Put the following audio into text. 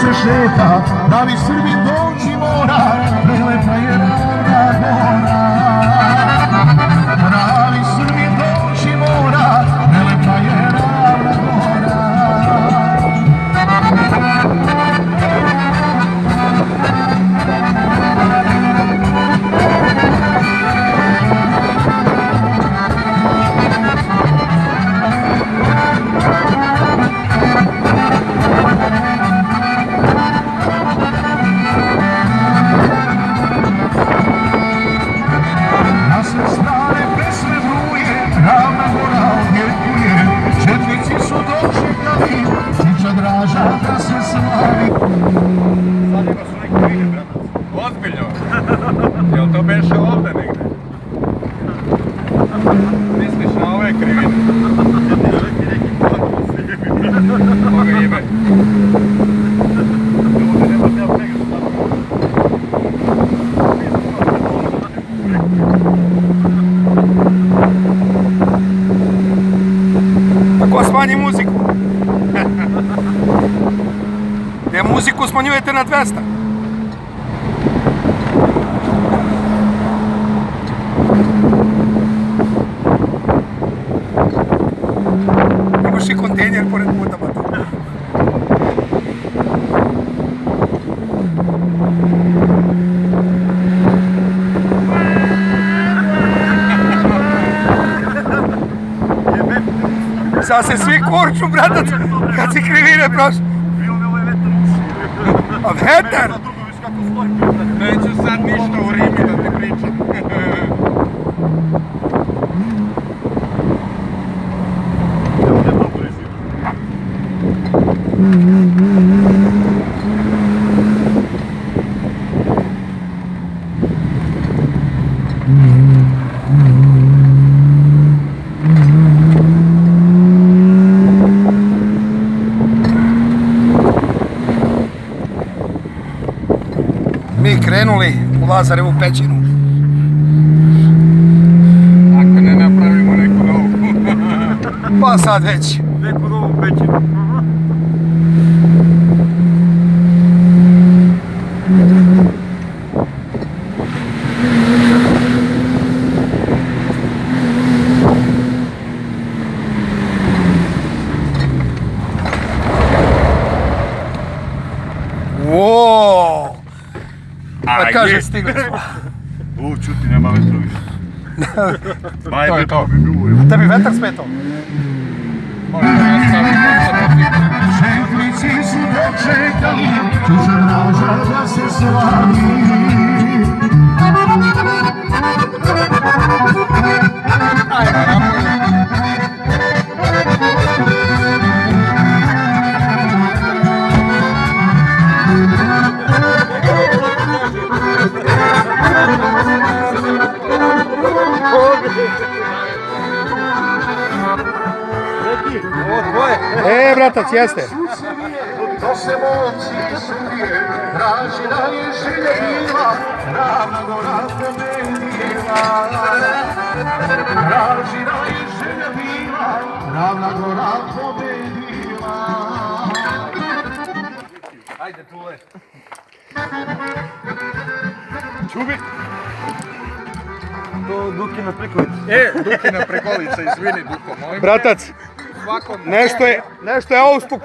se šeta, pravi Srbin doći mora, prelepa je Ravna Gora. Pravi Srbin doći mora, prelepa je Ravna Gora. Ozbiljno? Jel to beše ovdje negdje? Misliš na ove krivine? Koga jebe? Tako smanji muziku. Ne, muziku smanjujete na 200. Imaš i kontejner pored puta, bata. Sad se svi korču, bratac, kad si krivine prošli. A vetar? Neću sad ništa u Rimi da ti pričam. Mi krenuli u Lazarevu pećinu. Ako ne napravimo neku novu. Pa sad već. Neku novu pećinu. Wow. Pa kaže stigli smo. U, čuti, nema vetra više. To je to. A tebi vetar smetao? Četnici su dočekali, tuđa mraža da se slavi. Ajde, napravi. Bratac, jeste. To se momci Srbije, Ražina je želja bila, Ravna Gora pobedila. Ražina je želja bila, Ravna Gora pobedila. Ajde, Tule. Čubi. To Dukina prikolica. Dukina prikolica, izvini Duko moj. Bratac, nešto je auspuk